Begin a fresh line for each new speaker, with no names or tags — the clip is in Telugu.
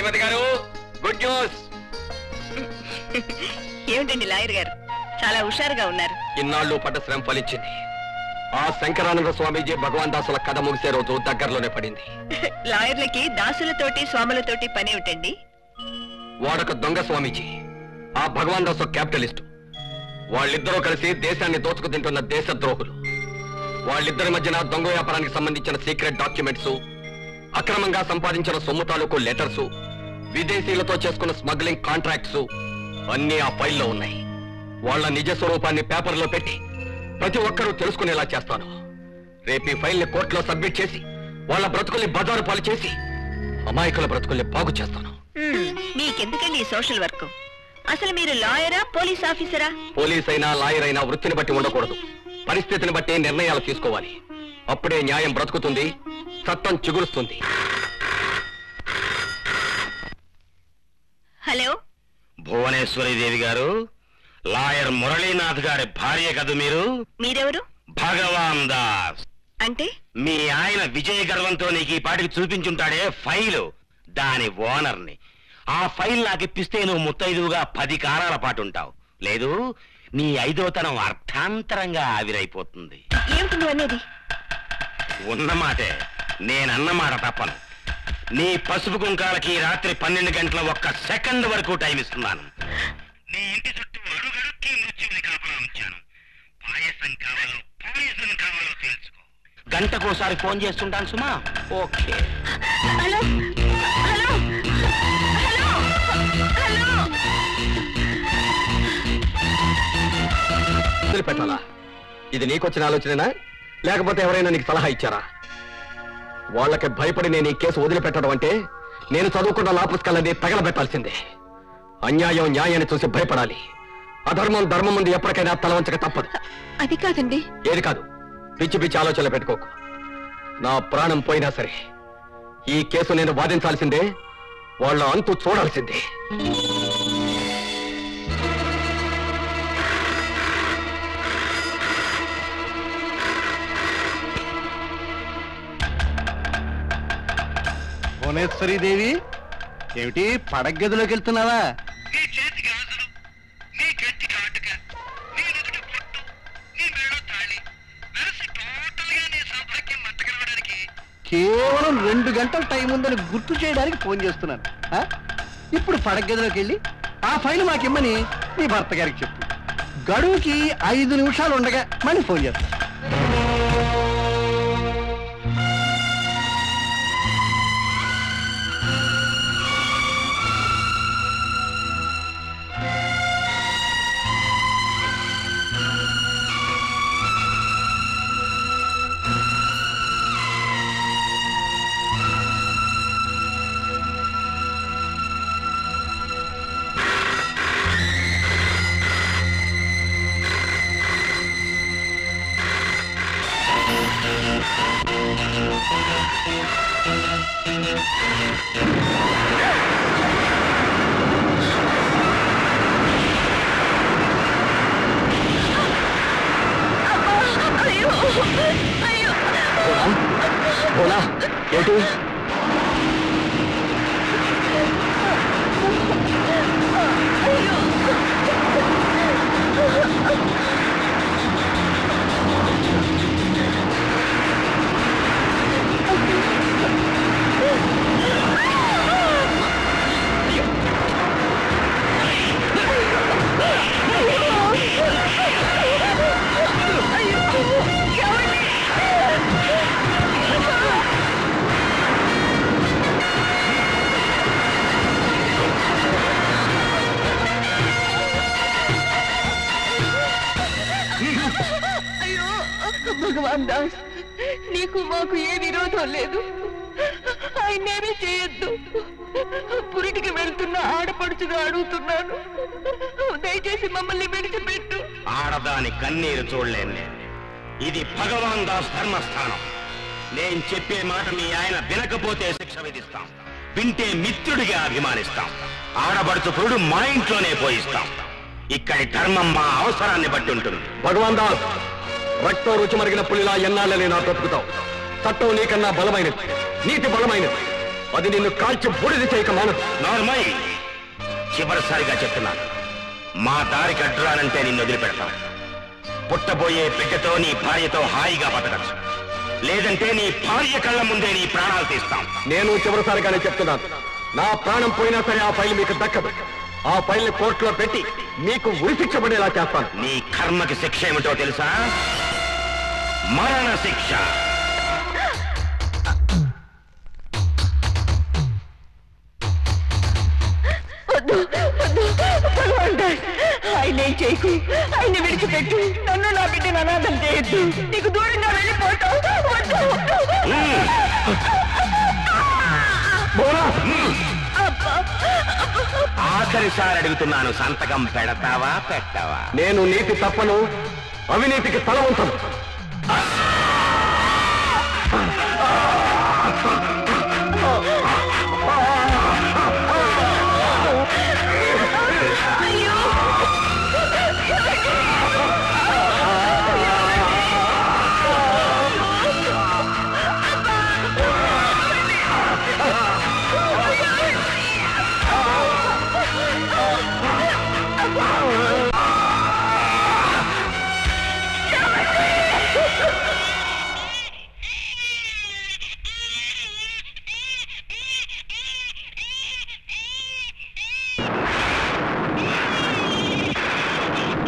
శ్రీమతి గారు గుడ్ న్యూస్.
ఏమిటండి లాయర్ గారు చాలా హుషారుగా ఉన్నారు.
ఇన్నాళ్ళు పడ్డ శ్రమ ఫలించింది. ఆ శంకరానంద స్వామీజీ భగవాన్ దాసుల కథ ముగిసే రోజు దగ్గరలోనే పడింది.
లాయర్లకి దాసులతోటి స్వాములతోటి పని ఏమిటండి?
వాడొక దొంగ స్వామీజీ, ఆ భగవాన్ దాసు క్యాపిటలిస్టు. వాళ్ళిద్దరూ కలిసి దేశాన్ని దోచుకు తింటున్న దేశద్రోహులు. వాళ్ళిద్దరి మధ్యన దొంగ వ్యాపారానికి సంబంధించిన సీక్రెట్ డాక్యుమెంట్స్, అక్రమంగా సంపాదించిన సొమ్ము తాలూకు లెటర్స్, విదేశీయులతో చేసుకున్న స్మగ్లింగ్ కాంట్రాక్ట్స్ అన్నీ ఆ ఫైల్లో ఉన్నాయి. వాళ్ళ నిజ స్వరూపాన్ని పేపర్లో పెట్టి ప్రతి ఒక్కరూ తెలుసుకునేలా చేస్తాను. రేపు ఈ ఫైల్ని కోర్టులో సబ్మిట్ చేసి వాళ్ళ బ్రతుకుల్ని బజారు పాలు చేసి అమాయకుల బ్రతుకుల్ని బాగు చేస్తాను.
మీకెందుకండి ఈ సోషల్ వర్క్? అసలు మీరు లాయరా పోలీస్ ఆఫీసరా?
పోలీస్ అయినా లాయర్ అయినా వృత్తిని బట్టి ఉండకూడదు, పరిస్థితిని బట్టి నిర్ణయాలు తీసుకోవాలి. అప్పుడే న్యాయం బ్రతుకుతుంది, చట్టం చిగురుస్తుంది.
హలో,
భువనేశ్వరి దేవి గారు, లాయర్ మురళీనాథ్ గారి భార్య కదూ మీరు?
మీరెవరు?
భగవాన్ దాస్.
అంటే
మీ ఆయన విజయ గర్వంతో నీకు ఈ పాటికి చూపించుంటాడే ఫైలు, దాని ఓనర్ని. ఆ ఫైల్ నాకు ఇప్పిస్తే నువ్వు ముత్తైదువుగా 10 కాలాల పాటు ఉంటావు. లేదు, నీ 5వ అర్థాంతరంగా ఆవిరైపోతుంది.
ఏమిటి నువ్వు అనేది?
ఉన్నమాటే, నేనన్నమాట తప్పను. నీ పసుపు కుంకాలకి రాత్రి 12 గంటల 1 సెకండ్ వరకు టైం ఇస్తున్నాను. నీ ఇంటి చుట్టూ అడుగడుక్కి మృత్యువుని కాపలా ఉంచాను. పాయసం కావాలో పాయసం కావాలో తెలుసుకో. గంటకోసారి ఫోన్ చేస్తుంటాను సుమా. Okay.
Hello hello hello hello.
వదిలిపెట్టాలా? ఇది నీకొచ్చిన ఆలోచనేనా, లేకపోతే ఎవరైనా నీకు సలహా ఇచ్చారా? వాళ్ళకి భయపడి నేను ఈ కేసు వదిలిపెట్టడం అంటే నేను చదువుకున్న లా పుస్తకాలన్నీ తగలబెట్టాల్సిందే. అన్యాయం న్యాయాన్ని చూసి భయపడాలి. అధర్మం ధర్మం ముందు ఎప్పటికైనా తల వంచక తప్పదు.
అది కాదండి.
ఏది కాదు? పిచ్చి పిచ్చి ఆలోచనలు పెట్టుకోకు. నా ప్రాణం పోయినా సరే ఈ కేసు నేను వాదించాల్సిందే, వాళ్ళ అంతు చూడాల్సిందే.
భువనేశ్వరి దేవి, ఏమిటి పడగదిలోకి వెళ్తున్నావా? కేవలం 2 గంటల టైం ఉందని గుర్తు చేయడానికి ఫోన్ చేస్తున్నాను. ఇప్పుడు పడగదిలోకి వెళ్ళి ఆ ఫైల్ మాకిమ్మని నీ భర్త గారికి చెప్పు. గడువుకి 5 నిమిషాలు ఉండగా మళ్ళీ ఫోన్ చేస్తా.
ఏంటి?
భగవాన్ దాస్, నీకు మాకు ఏ విరోధం లేదు. ఆయన్నేమీ చేయొద్దు. పురిటికి వెళ్తున్న ఆడపడుచుగా అడుగుతున్నాను, దయచేసి మమ్మల్ని విడిచిపెట్టు.
ఆడదాని కన్నీరు చూడలేను. ఇది భగవాన్ దాస్ ధర్మస్థానం. నేను చెప్పే మాట మీ ఆయన వినకపోతే శిక్ష విధిస్తాం, వింటే మిత్రుడిగా అభిమానిస్తాం. ఆడబడుచు పురుడు మా ఇంట్లోనే పోయిస్తాం. ఇక్కడి ధర్మం మా అవసరాన్ని బట్టి ఉంటుంది.
భగవాన్ దాస్, రక్తం రుచి మరిగిన పులిలా ఎన్నాళ్ళని నా బ్రతుకుతావు. చట్టం నీకన్నా బలమైనది, నీతి బలమైనది. అది నిన్ను కాల్చి బూడిది చేయక మానదు.
నార్మల్, చివరిసారిగా చెప్తున్నాను, మా దారికి అడ్డురానంటే నిన్ను వదిలిపెడతాం. పుట్టబోయే బిడ్డతో నీ భార్యతో హాయిగా బతకచ్చు, లేదంటే నీ భార్య కళ్ళ ముందే నీ ప్రాణాలు తీస్తాం.
నేను చివరిసారిగానే చెప్తున్నాను, నా ప్రాణం పోయినా సరే ఆ ఫైల్ మీకు దక్కదు. ఆ ఫైల్ కోర్టులో పెట్టి మీకు ఉరిశిక్ష పడేలా చేస్తాను.
నీ కర్మకి శిక్ష ఏమిటో తెలుసా? మరణ శిక్ష.
ఆయన ఏం చేయకు, ఆయన విడిచిపెట్టు, నన్ను నా బిడ్డను అనాథం చేయొద్దు, నీకు దూరంగా వెళ్ళిపోతావు.
ఆఖరిసారి అడుగుతున్నాను, సంతకం పెడతావా పెట్టావా?
నేను నీతి తప్పను, అవినీతికి తల ఉంచను.